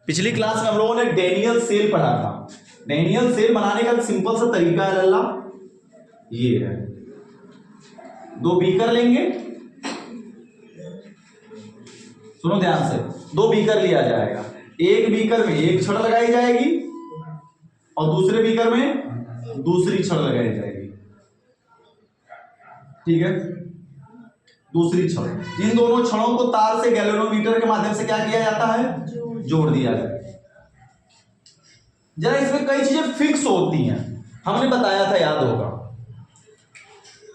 पिछली क्लास में हम लोगों ने डेनियल सेल पढ़ा था। डेनियल सेल बनाने का सिंपल सा तरीका है लल्ला, ये है, दो बीकर लेंगे, सुनो ध्यान से, दो बीकर लिया जाएगा, एक बीकर में एक छड़ लगाई जाएगी और दूसरे बीकर में दूसरी छड़ लगाई जाएगी, ठीक है। दूसरी छड़, इन दोनों छड़ों को तार से गैल्वेनोमीटर के माध्यम से क्या किया जाता है, जोड़ दिया जाता है। जरा इसमें कई चीजें फिक्स होती हैं, हमने बताया था, याद होगा।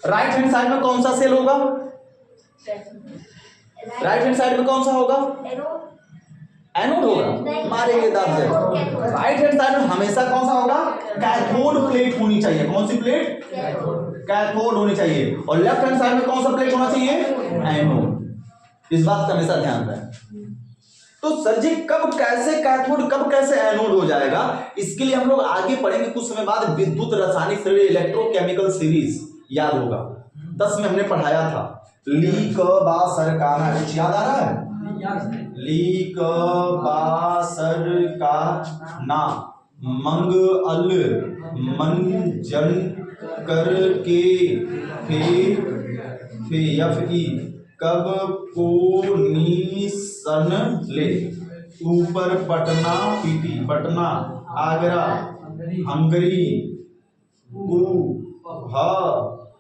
राइट हैंड साइड में कौन सा सेल होगा, राइट हैंड साइड में कौन सा होगा, एनोड होगा, मारेंगे दांत से। राइट हैंड साइड में हमेशा कौन सा होगा, कैथोड प्लेट होनी चाहिए। कौन सी प्लेट, कैथोड होनी चाहिए। और लेफ्ट हैंड साइड में कौन सा प्लेट होना चाहिए, एनोड। इस बात का हमेशा ध्यान रखें। तो सर जी कब कैसे कैथोड कब कैसे एनोड हो जाएगा, इसके लिए हम लोग आगे पढ़ेंगे कुछ समय बाद। विद्युत रासायनिक श्रेणी, इलेक्ट्रोकेमिकल सीरीज, याद होगा 10 में हमने पढ़ाया था। ली क बा सर का ना, कुछ याद आ रहा है, ली क बा सर का ना, मंग अल मन जन कर के फे यफ ई कब को नी सन ले, ऊपर पटना पीटी, पटना आगरा हंगरी ऊ ह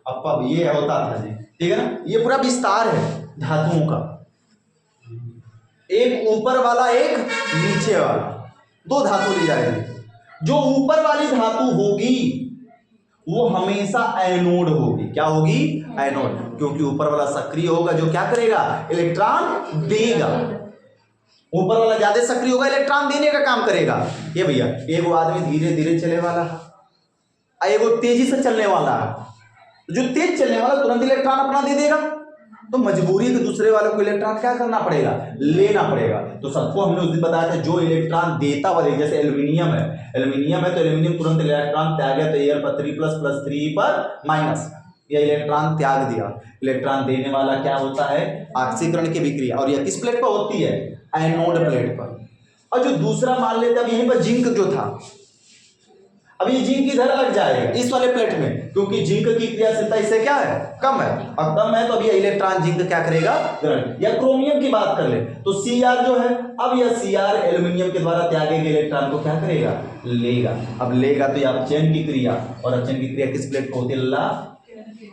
अब ये होता था जी, ठीक है ना। ये पूरा विस्तार है धातुओं का, एक ऊपर वाला एक नीचे वाला, दो धातु ली जाएगी। जो ऊपर वाली धातु होगी वो हमेशा एनोड होगी। क्या होगी, एनोड, क्योंकि ऊपर वाला सक्रिय होगा जो क्या करेगा, इलेक्ट्रॉन देगा। ऊपर वाला ज्यादा सक्रिय होगा, इलेक्ट्रॉन देने का काम करेगा। ये भैया एगो आदमी धीरे धीरे चलने वाला है, एगो तेजी से चलने वाला है। जो तेज चलने वाला तुरंत इलेक्ट्रॉन अपना दे देगा, तो मजबूरी है कि दूसरे वाले को इलेक्ट्रॉन क्या करना पड़ेगा, लेना पड़ेगा। तो सबको हमने उस दिन बताया था, जो इलेक्ट्रॉन देता हुआ, जैसे एल्यूमिनियम है, एल्यूमिनियम है तो एल्यूमिनियम तुरंत इलेक्ट्रॉन त्याग, तो Al पर 3 प्लस प्लस 3 पर माइनस, ये इलेक्ट्रॉन त्याग दिया। इलेक्ट्रॉन देने वाला क्या होता है, ऑक्सीकरण की विक्रिया, और यह किस प्लेट पर होती है, एनोड प्लेट पर। और जो दूसरा मान लेते हैं, अब यहीं पर जिंक जो था, अब ये जिंक इधर लग जाएगा इस वाले प्लेट में, क्योंकि जिंक की क्रियाशीलता इससे क्या है, कम है, और कम है तो अब ये इलेक्ट्रॉन जिंक क्या करेगा, ग्रहण। या क्रोमियम की बात कर ले तो Cr जो है, अब यह Cr एल्यूमिनियम के द्वारा त्यागे गए इलेक्ट्रॉन को क्या करेगा, लेगा। अब लेगा तो यह अपचयन की क्रिया, और अपचयन की क्रिया किस प्लेट पर होती है,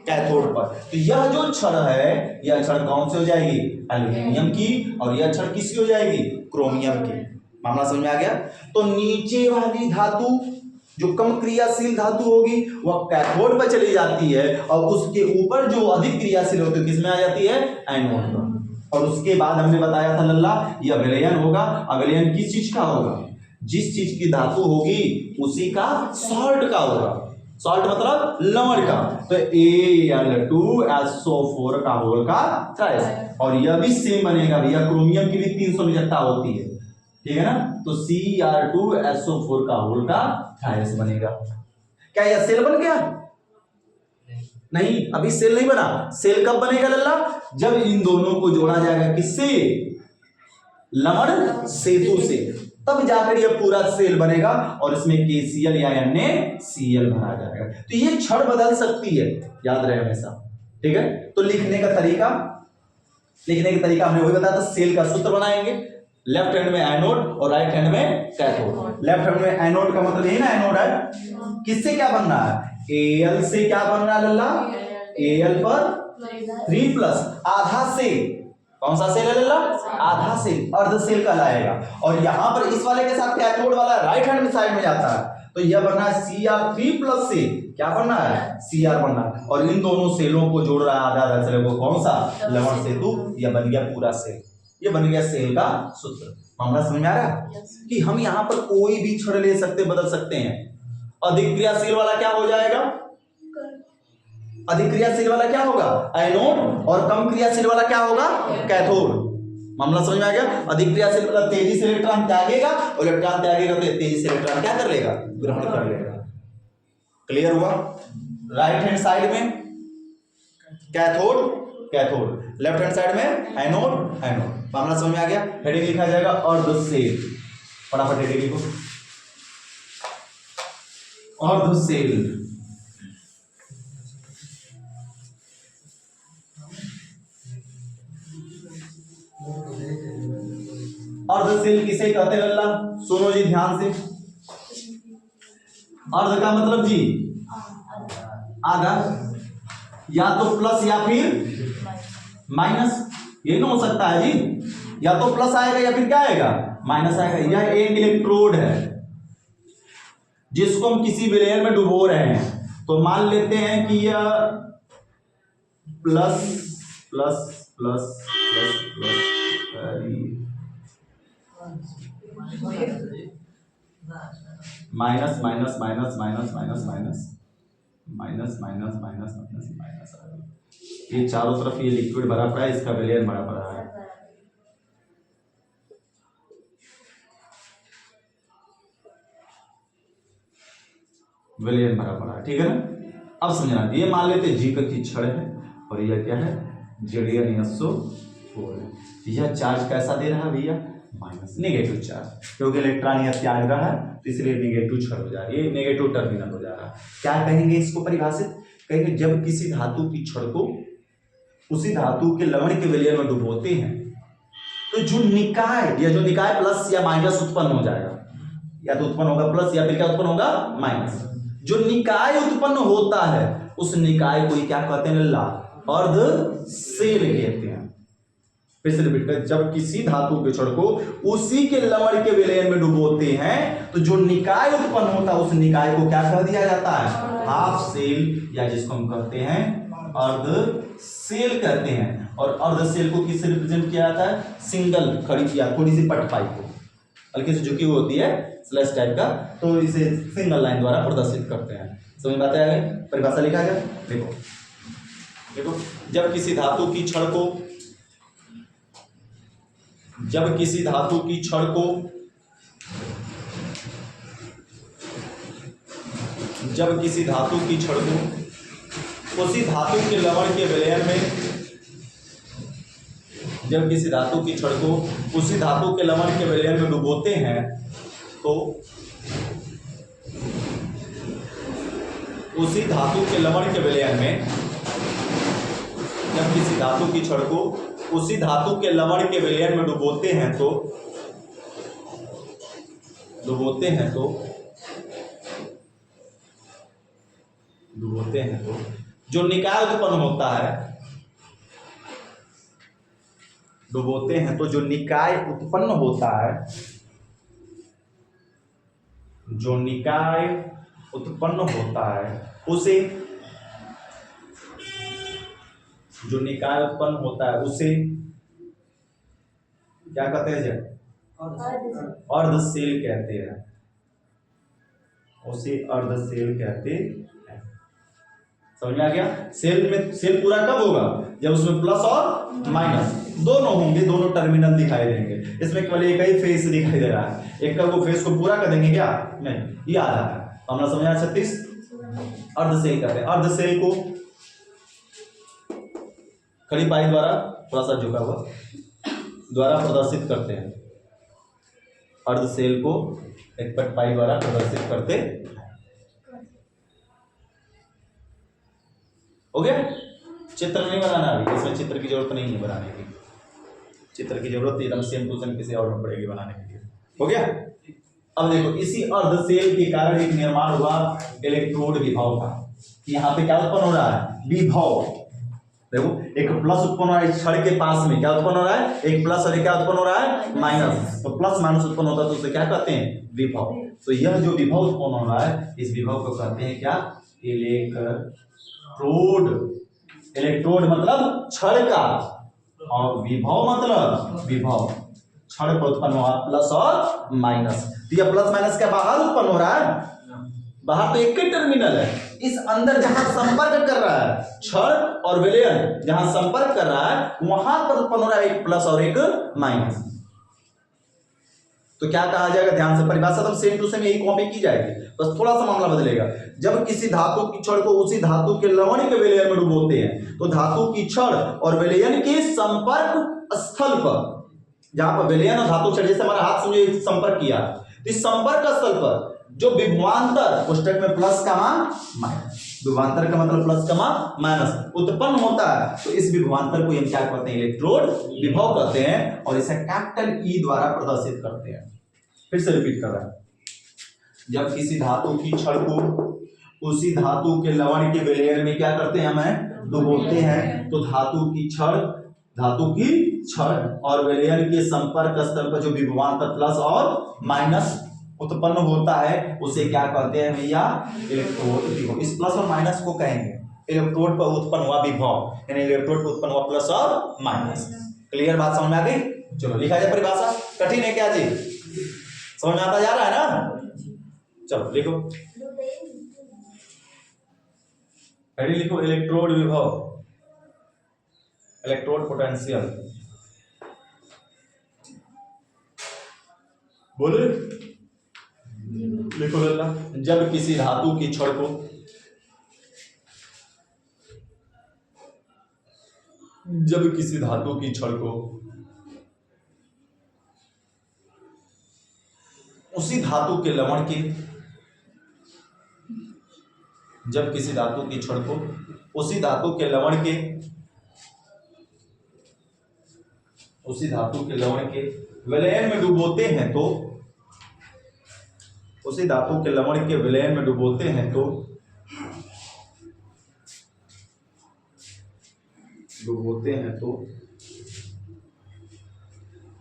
कैथोड पर। तो यह जो छड़ है, यह छड़ कौन सी हो जाएगी, एल्यूमिनियम की, और यह छड़ किसकी हो जाएगी, क्रोमियम की। मामला समझ में आ गया। तो नीचे वाली धातु जो कम क्रियाशील धातु होगी वह कैथोड पर चली जाती है, और उसके ऊपर जो अधिक क्रियाशील होती है किसमें आ जाती है, एनोड पर। और उसके बाद हमने बताया था लल्ला, यह विलयन होगा। अविलयन किस चीज का होगा, जिस चीज की धातु होगी उसी का सॉल्ट का होगा। सॉल्ट मतलब लवण का। तो Al2SO4 का होल का थ्राइस, और यह भी सेम बनेगा भैया, क्रोमियम की भी 300 निजता होती है, ठीक है ना। तो Cr2SO4 का होल का थ्राइस बनेगा। क्या यह सेल बन गया, नहीं, अभी सेल नहीं बना। सेल कब बनेगा लल्ला, जब इन दोनों को जोड़ा जाएगा, किससे, लवण सेतु से, तब जाकर यह पूरा सेल बनेगा, और इसमें KCl या NaCl भरा जाएगा। तो ये छड़ बदल सकती है, याद रहे हमेशा, ठीक है। तो लिखने का तरीका हमने वही बताया था। सेल का सूत्र बनाएंगे, लेफ्ट हैंड में एनोड और राइट हैंड में कैथोड। लेफ्ट हैंड में एनोड का मतलब यही ना, एनोड है, किससे क्या बन रहा है, Al से क्या बन रहा है लल्ला, Al पर 3 प्लस आधा से, कौन सा सेल है लल्ला, आधा सेल, अर्ध सेल कहलाएगा। और यहां पर इस वाले के साथ कैथोड वाला राइट हैंड साइड में जाता है, तो यह बनना है Cr3 प्लस से, क्या बनना है, Cr बनना है। और इन दोनों सेलों को जोड़ रहा है आधा आधा सेल को, कौन सा, लवण सेतु। यह बन गया पूरा सेल, ये बन गया सेल का सूत्र। मामला समझ में आ रहा है कि हम यहाँ पर कोई भी छड़ ले सकते, बदल सकते हैं। अधिक क्रियाशील वाला क्या हो जाएगा, अधिक क्रियाशील वाला क्या होगा, एनोड, और कम क्रियाशील वाला क्या होगा, कैथोड। मामला समझ में आ गया। अधिक क्रियाशील वाला तेजी से इलेक्ट्रॉन त्यागेगा, और इलेक्ट्रॉन त्यागेगा तो तेजी से इलेक्ट्रॉन क्या कर लेगा, ग्रहण कर लेगा। क्लियर हुआ। राइट हैंड साइड में कैथोड, लेफ्ट हैंड साइड में एनोड। मामला समझ में आ गया। हेडिंग लिखा जाएगा अर्ध सेल, फटाफट हेडिंग लिखो। अर्धसेल, अर्धसेल किसे कहते हैं लल्ला? सुनो जी ध्यान से। अर्ध का मतलब जी आधा, या तो प्लस या फिर माइनस, ये ना हो सकता है जी, या तो प्लस आएगा या फिर क्या आएगा, माइनस आएगा। यह एक इलेक्ट्रोड है जिसको हम किसी विलेयर में डुबो रहे हैं, तो मान लेते हैं कि यह plus plus plus plus plus minus minus minus minus minus minus minus minus minus minus minus, ये चारों तरफ ये लिक्विड भरा पड़ा है, इसका विलेयर भरा पड़ा है। विलेयर भरा पड़ा है, ठीक है ना। अब समझना, ये मान लेते जी का की छड़ है और यह क्या है, Zn4 है। यह चार्ज कैसा दे रहा है भैया, माइनस, नेगेटिव चार्ज, क्योंकि इलेक्ट्रॉन यह त्याग रहा है तो इसलिए नेगेटिव छड़ हो जा रहा है, ये नेगेटिव टर्मिनल हो जा रहा है। क्या कहेंगे इसको परिभाषित, कहेंगे जब किसी धातु की छड़ को उसी धातु के लवण के विलयन में डुबोते हैं तो जो निकाय या जो निकाय प्लस या माइनस उत्पन्न हो जाएगा, या तो उत्पन्न होगा प्लस या फिर क्या उत्पन्न होगा, माइनस। जो निकाय उत्पन्न होता है उस निकाय को क्या कहते हैं लल्ला, अर्धसेल कहते हैं। फिर से रिपीट कर, जब किसी धातु के छड़ को उसी के लवण के विलयन में डुबोते हैं तो जो निकाय उत्पन्न होता है उस निकाय को क्या कह दिया जाता है, हाफ सेल, या जिसको हम कहते हैं अर्धसेल कहते हैं। और अर्धसेल को किससे रिप्रेजेंट किया जाता है, सिंगल खड़ी या थोड़ी सी पट पाई को हल्की से झुकी हुई होती है स्लैश टाइप का, तो इसे सिंगल लाइन द्वारा प्रदर्शित करते हैं। समझ में आता है, परिभाषा लिखा गया, देखो देखो, जब किसी धातु की छड़ को, जब किसी धातु की छड़ को, जब किसी धातु की छड़ को उसी धातु के लवण के विलयन में, जब किसी धातु की छड़ को उसी धातु के लवण के विलयन में डुबोते हैं तो उसी धातु के लवण के विलयन में, जब किसी धातु की छड़ को उसी धातु के लवण के विलयन में डुबोते हैं तो जो निकाय उत्पन्न होता है, डुबोते हैं तो जो निकाय उत्पन्न होता है, जो निकाय उत्पन्न होता है उसे, जो निकाय उत्पन्न होता है उसे क्या कहते हैं, अर्धसेल कहते हैं, उसे अर्धसेल कहते हैं। समझ में आ गया। सेल में, सेल पूरा कब होगा, जब उसमें प्लस और माइनस दोनों होंगे, दोनों टर्मिनल दिखाई देंगे। इसमें केवल एक ही फेस दिखाई दे रहा है, एक का वो फेस को पूरा कर देंगे क्या, नहीं, ये आधा है। तो हमने समझा 36 अर्धसेल कहते हैं। अर्धसेल को खड़ी पाई द्वारा थोड़ा सा झुका हुआ द्वारा प्रदर्शित करते हैं, अर्धसेल को एक पट पाई द्वारा प्रदर्शित करते हैं। हो गया। चित्र नहीं बनाना अभी, इसमें चित्र की जरूरत नहीं है बनाने की, चित्र की जरूरत एकदम सेम टू सेम किसी और में पड़ेगी बनाने के लिए। हो गया। अब देखो, इसी अर्धसेल के कारण एक निर्माण हुआ इलेक्ट्रोड विभव का। यहाँ पे क्या उत्पन्न हो रहा है, विभव। देखो, एक प्लस उत्पन्न हो रहा है छड़ के पास में, क्या उत्पन्न हो रहा है, एक प्लस और एक क्या उत्पन्न हो रहा है, माइनस। तो प्लस माइनस उत्पन्न होता है तो उसे क्या कहते हैं, विभव। तो यह जो विभव उत्पन्न हो रहा है, इस विभव को कहते हैं क्या, इलेक्ट्रोड। इलेक्ट्रोड मतलब छड़ का, और विभव मतलब विभव, छड़ पर उत्पन्न हुआ प्लस और माइनस। तो यह प्लस माइनस क्या बाहर उत्पन्न हो रहा है, बाहर तो एक ही टर्मिनल है, इस अंदर जहां संपर्क कर रहा है छड़ और विलयन, जहां संपर्क कर रहा है वहां पर उत्पन्न हो रहा है एक प्लस और एक माइनस। तो क्या कहा जाएगा, ध्यान से, परिभाषा तो सेम टू सेम यही कॉपी की जाएगी, बस थोड़ा सा मामला बदलेगा। जब किसी धातु की छड़ को उसी धातु के लवण के विलयन में डुबोते हैं तो धातु की छड़ और विलयन के संपर्क स्थल पर जहां पर विलयन और धातु क्षण, जैसे हमारा हाथ समझो संपर्क किया, तो इस संपर्क स्थल पर जो विभवांतर कोष्ठक में प्लस का माइनस, विभवांतर का मतलब प्लस का माइनस उत्पन्न होता है, तो इस विभवांतर को हम क्या कहते हैं? इलेक्ट्रोड विभव कहते हैं, और इसे कैपिटल ई द्वारा प्रदर्शित करते हैं। फिर से रिपीट कर रहा है, जब किसी धातु की छड़ को उसी धातु के लवण के विलयन में क्या करते हैं? हमें डुबोते हैं, तो धातु की छड़ और विलयन के संपर्क स्थल पर जो विभवांतर प्लस और माइनस उत्पन्न होता है उसे क्या कहते हैं भैया? इलेक्ट्रोड विभव। इस प्लस और माइनस को कहेंगे इलेक्ट्रोड पर उत्पन्न हुआ विभव, यानी इलेक्ट्रोड पर उत्पन्न हुआ प्लस और माइनस। क्लियर बात समझ में आ गई? चलो लिखा जाए परिभाषा। कठिन है क्या जी? समझ में आता जा रहा है ना? चलो लिखो, पहले लिखो इलेक्ट्रोड विभव, इलेक्ट्रोड पोटेंशियल। बोले लिखो लल्ला, जब किसी धातु की छड़ को उसी धातु के लवण के लवण के विलयन में डुबोते हैं तो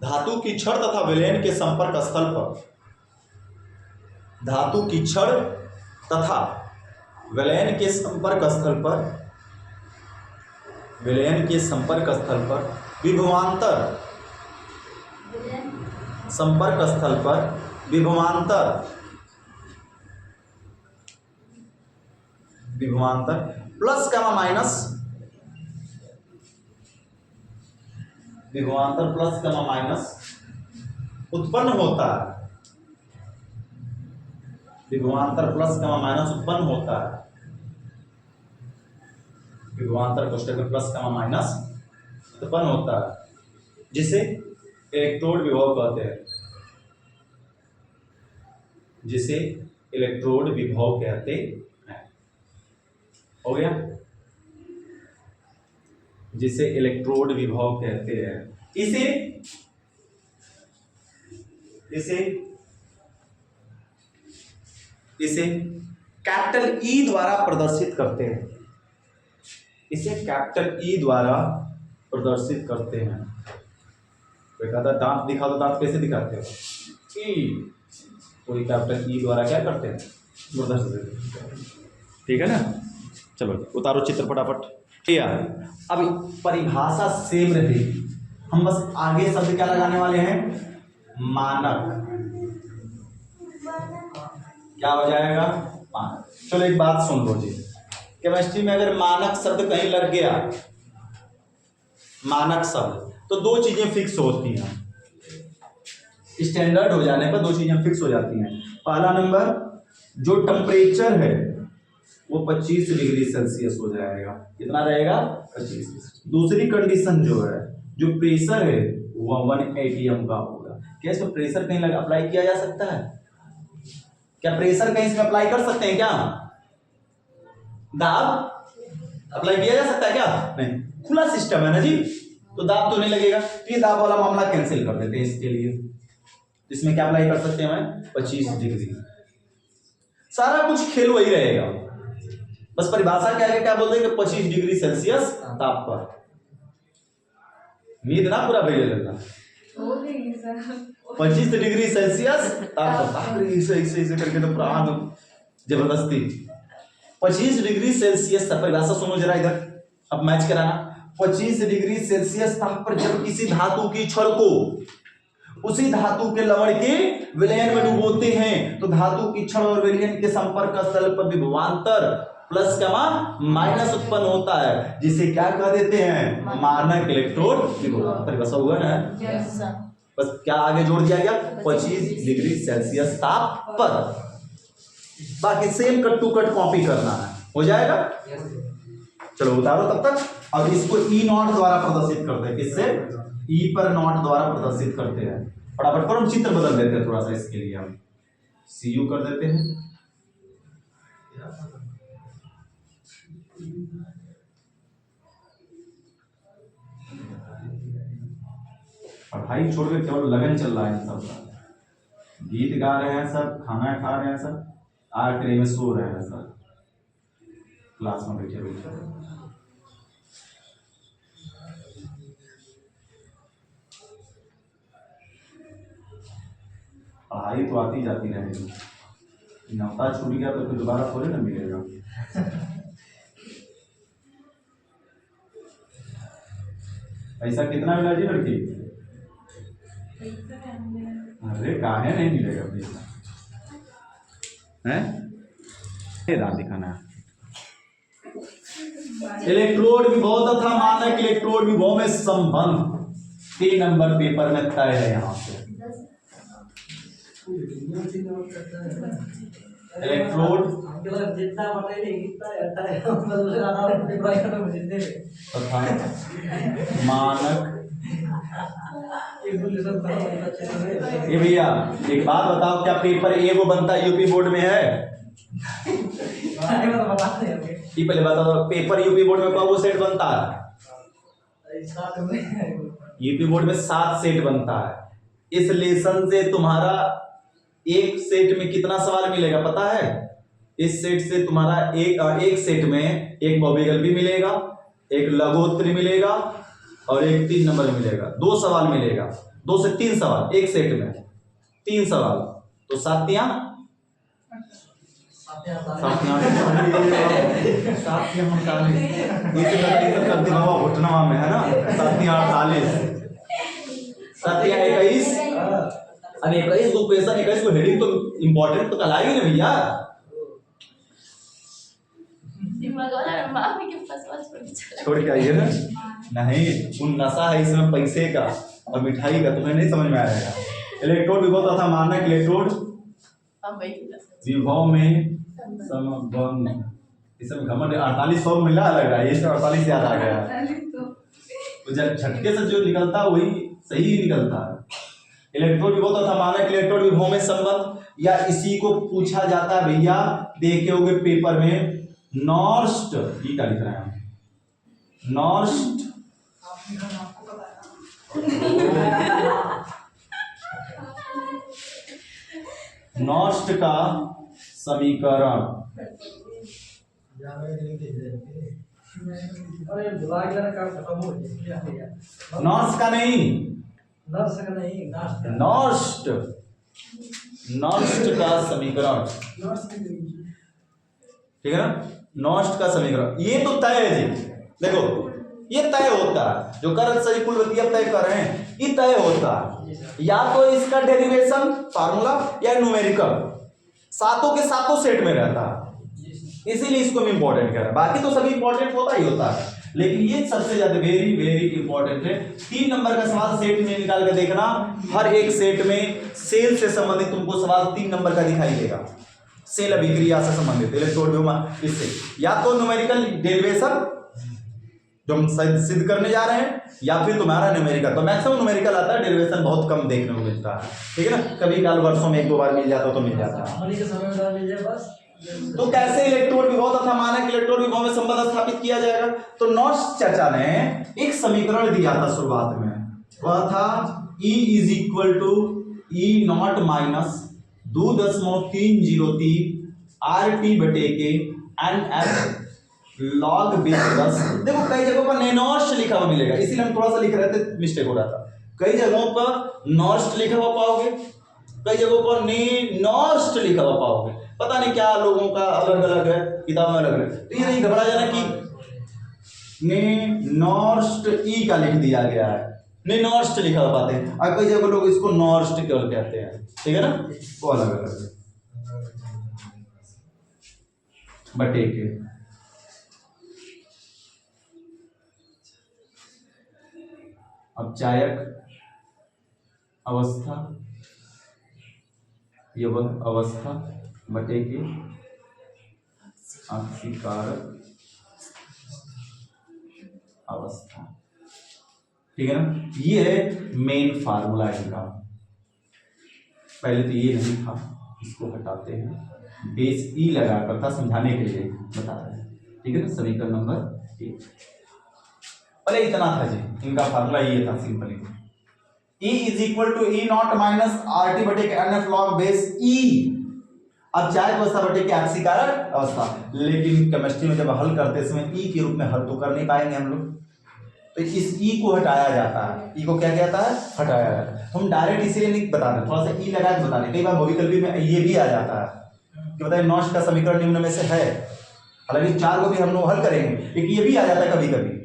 धातु की छड़ तथा विलयन के संपर्क स्थल पर विभवांतर प्लस का माइनस उत्पन्न होता है। विभवांतर कोष्ठक में प्लस का माइनस उत्पन्न होता है, जिसे इलेक्ट्रोड विभव कहते हैं। हो गया? जिसे इलेक्ट्रोड विभव कहते हैं। इसे कैपिटल ई द्वारा प्रदर्शित करते हैं। कोई कहता है दांत दिखा दो, दांत कैसे दिखाते हो? कोई कैपिटल ई द्वारा क्या करते हैं? ठीक है ना? चलो उतारो चित्र फटाफट। अब परिभाषा सेम रहेगी, हम बस आगे शब्द क्या लगाने वाले हैं? मानक। क्या हो जाएगा? मानक। चलो एक बात सुन लो जी, केमिस्ट्री में अगर मानक शब्द कहीं लग गया, तो दो चीजें फिक्स होती हैं। स्टैंडर्ड हो जाने पर दो चीजें फिक्स हो जाती हैं। पहला नंबर, जो टेम्परेचर है वो 25 डिग्री सेल्सियस हो जाएगा। कितना रहेगा? 25। दूसरी कंडीशन जो है, जो प्रेशर है वो 1 atm का होगा। क्या इसमें प्रेशर कहीं अप्लाई किया जा सकता है? क्या प्रेशर कहीं इसमें अप्लाई कर सकते हैं क्या? दाब अप्लाई किया जा सकता है क्या? नहीं, खुला सिस्टम है ना जी, तो दाब तो नहीं लगेगा। तो ये दाब वाला मामला कैंसिल कर देते हैं इसके लिए। इसमें क्या अप्लाई कर सकते हैं हमें? 25 डिग्री। सारा कुछ खेल वही रहेगा, बस परिभाषा क्या है, क्या बोलते हैं कि 25 डिग्री सेल्सियस ताप पर। नींद ना पूरा भेज लेना। 25 डिग्री सेल्सियस ताप पर इसे करके तो पूरा जबरदस्ती 25 डिग्री सेल्सियस तक। परिभाषा सुनो जरा इधर, अब मैच कराना। 25 डिग्री सेल्सियस ताप पर जब किसी धातु की छड़ को उसी धातु के लवण के विलयन में डुबोते हैं, तो धातु की छड़ और विलयन के संपर्क स्थल पर विभवांतर प्लस का माइनस उत्पन्न होता है, जिसे क्या कह देते हैं? मानक इलेक्ट्रोड विभव। परिभाषा हुआ ना? बस क्या आगे जोड़ दिया गया? 25 डिग्री सेल्सियस ताप पर। बाकी same cut to cut copy करना है, हो जाएगा? चलो उतारो तब तक। अब इसको E0 द्वारा प्रदर्शित करते हैं। किससे? ई पर नॉट द्वारा प्रदर्शित करते हैं। फटाफट करो, हम चित्र बदल देते हैं थोड़ा सा, इसके लिए हम सी यू कर देते हैं। पढ़ाई छोड़ के केवल लगन चल रहा है सब का, गीत गा रहे हैं सब, खाना खा रहे हैं सब, आखिरी में सो रहे हैं सब क्लास में बैठे बैठे। पढ़ाई तो आती जाती रहेगी, नौता छूट गया तो फिर दोबारा थोड़े ना मिलेगा। पैसा कितना मिला जी लड़की? अरे काहे नहीं मिलेगा पैसा है? दांत दिखाना है। इलेक्ट्रोड विभव तथा मानक इलेक्ट्रोड विभव में संबंध 3 नंबर पेपर में तय है। यहाँ पे इलेक्ट्रोड तथा मानक। ये भैया एक बात बताओ, क्या पेपर ए वो बनता है यूपी बोर्ड में है? ये पहले बताओ, पेपर यूपी बोर्ड में कौन सेट बनता है? यूपी बोर्ड में 7 सेट बनता है। इस लेसन से तुम्हारा एक सेट में कितना सवाल मिलेगा पता है? इस सेट से तुम्हारा एक सेट में एक बहुविकल्पी मिलेगा, एक लघुत्तरी मिलेगा और एक 3 नंबर मिलेगा। 2 सवाल मिलेगा, 2 से 3 सवाल एक सेट में, 3 सवाल तो 7 या 48 में है ना, 7 या 48, 7 या 21। अब 21 को क्वेश्चन, 21 को हेडिंग तो इम्पोर्टेंट तो कहलाएगी ना भैया। छोड़ के आइए ना, नहीं उन नशा है इसमें पैसे का और मिठाई का, तुम्हें नहीं समझ में आएगा। इलेक्ट्रोड विभव तथा मानक इलेक्ट्रोड विभव में संबंध, इसमें घमंड 4800 मिला लग रहा है, ये 48 याद आ गया। तो जब झटके से जो निकलता है वही सही निकलता है। इलेक्ट्रोड विभव तथा मानक इलेक्ट्रोड विभव में संबंध, या इसी को पूछा जाता है भैया, देखे होंगे पेपर में, नॉर्स्ट, ये क्या लिख रहे हैं? नॉर्स्ट नॉर्स्ट का समीकरण। नॉर्स्ट का नहीं, नॉर्स्ट, नॉर्स्ट का समीकरण, ठीक है ना? नॉर्स्ट का समीकरण ये तो तय है जी। देखो ये तय होता है, जो करत सही कुलवती अब तय कर रहे हैं, ये तय होता है, या तो इसका डेरिवेशन फार्मूला या न्यूमेरिकल, सातों के सातों सेट में रहता है, इसीलिए इसको हम इंपॉर्टेंट कर रहे हैं। बाकी तो सभी इंपॉर्टेंट होता ही होता है, लेकिन ये सबसे ज्यादा वेरी वेरी इंपॉर्टेंट है। 3 नंबर का सवाल सेट में निकाल के देखना, हर एक सेट में सेल से संबंधित तुमको सवाल 3 नंबर का दिखाई देगा, सेल अभिक्रिया से संबंधित इलेक्ट्रोड विभव, इससे या तो न्यूमेरिकल डेरिवेशन जो हम सिद्ध करने जा रहे हैं, या फिर तुम्हारा न्यूमेरिकल। तो मैक्सिमम न्यूमेरिकल आता है, डेरिवेशन बहुत कम देखने को मिलता है, ठीक है ना? कभी काल वर्षों में 1-2 बार मिल जाता तो मिल जाता है। तो कैसे इलेक्ट्रोड विभव तथा मानक इलेक्ट्रोड विभव में संबंध स्थापित किया जाएगा? तो नॉर्स्ट चर्चा ने एक समीकरण दिया था शुरुआत में, वह था E = E0 माइनस 2.303 RT बटे के NF log बेस 10। देखो कई जगहों पर नॉर्स्ट लिखा हुआ मिलेगा, इसीलिए हम थोड़ा सा लिख रहे थे, मिस्टेक हो रहा था। कई जगहों पर नॉर्स्ट लिखा हुआ पाओगे, कई जगहों पर नॉर्स्ट लिखा हुआ पाओगे, पता नहीं क्या लोगों का अलग अलग है, किताब में अलग है। तो ये नहीं घबरा जाना कि नॉर्स्ट ई का लिख दिया गया है, नहीं नॉर्स्ट लिखा हुआ पाते हैं, और कई जगह लोग इसको नॉर्स्ट केवल कहते हैं, ठीक है ना? वो अलग अलग है। बटे के अपचायक अवस्था, यह अवस्था बटे के आक्सीकारक अवस्था, ठीक है ना। ये है मेन फार्मूला इनका। पहले तो ये नहीं था, इसको हटाते हैं, बेस ई लगा कर था, समझाने के लिए बता रहे हैं, ठीक है ना। समीकरण नंबर 1 पहले इतना था जी, इनका फार्मूला ये था simply, E is equal to E not minus R T बटे N F log base E. अब चायक अवस्था बटे के आक्सीकारक अवस्था, लेकिन केमिस्ट्री में जब हल करते समय ई के रूप में हल तो कर नहीं पाएंगे हम लोग, तो इस ई को हटाया जाता है। ई को क्या कहता है, हटाया जाता है। हम डायरेक्ट इसीलिए नहीं बता रहे, थोड़ा सा ई लगा के बता रहे। कई बार बहुविकल्पी में ये भी आ जाता है कि बताइए नॉश का समीकरण निम्न में से है, हालांकि 4 को भी हम लोग हल करेंगे, लेकिन ये भी आ जाता है कभी कभी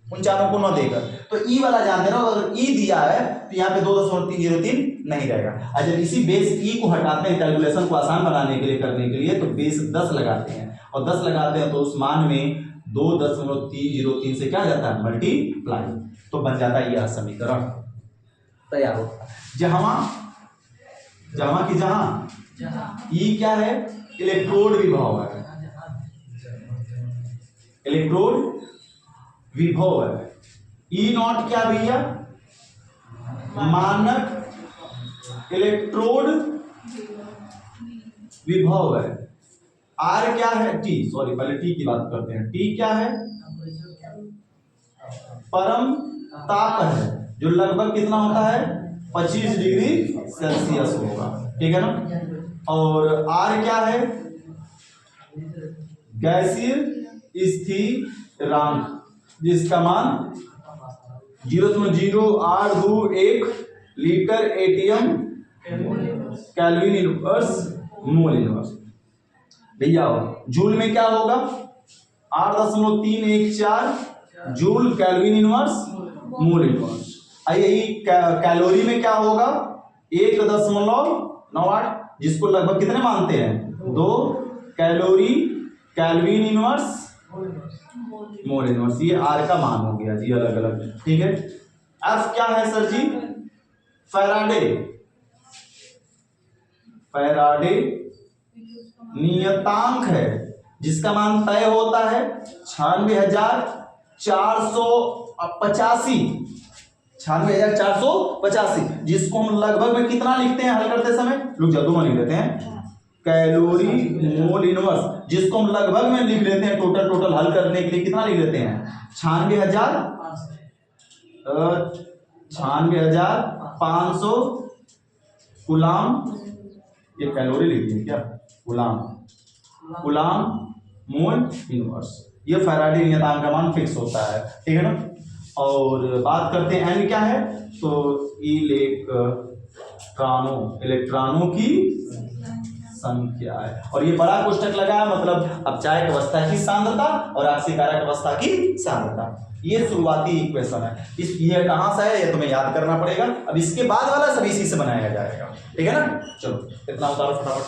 उन चारों को न देकर। तो ई वाला जानते ना, अगर ई दिया है तो यहाँ पे 2.303 नहीं रहेगा। और जब इसी बेस ई को हटाते हैं कैलकुलेशन को आसान बनाने के लिए, करने के लिए, तो बेस 10 लगाते हैं, और 10 लगाते हैं तो उस मान में 2.303 से क्या जाता है, मल्टीप्लाई, तो बन जाता है यह समीकरण तैयार होता है। जहां की जहां ई क्या है, इलेक्ट्रोड विभव है, इलेक्ट्रोड विभव है। ई नॉट क्या भैया, मानक इलेक्ट्रोड विभव है। आर क्या है, टी, सॉरी पहले टी की बात करते हैं। टी क्या है, परम ताप है, जो लगभग कितना होता है, 25 डिग्री सेल्सियस होगा, ठीक है ना। और आर क्या है, गैसीय स्थिरांक, जिसका मान 0.0821 litre ATM kelvin inverse mole inverse. भैया जूल में क्या होगा, 8.314 joule kelvin inverse mole inverse. यही कैलोरी में क्या होगा, 1.98, जिसको लगभग कितने मानते हैं, 2 calorie kelvin inverse mole inverse. ये आर का मान हो गया जी, अलग अलग, ठीक है। एफ क्या है सर जी, फैराडे, फैराडे नियतांक है, जिसका मान तय होता है 96,485, जिसको हम लगभग में कितना लिखते हैं हल करते समय, रुक जाओ 2 लिख देते हैं, कैलोरी मोल इनवर्स, जिसको हम लगभग में लिख लेते हैं, टोटल हल करने के लिए कितना लिख लेते हैं, 96,500 कूलाम, ये कैलोरी लिख दिए क्या, कूलाम मोल इनवर्स। ये फैराडे नियतांक का मान फिक्स होता है, ठीक है ना। और बात करते हैं एन क्या है, तो इलेक्ट्रॉनों की संख्या है। और ये बड़ा कोष्टक लगा है, मतलब अब चायक अवस्था की सांद्रता और आक्सीकारक अवस्था की सांद्रता, ये शुरुआती इक्वेशन है। ये कहां से है, ये तुम्हें याद करना पड़ेगा। अब इसके बाद वाला सब इसी से बनाया जाएगा, ठीक है ना। चलो इतना उतारो फटाफट।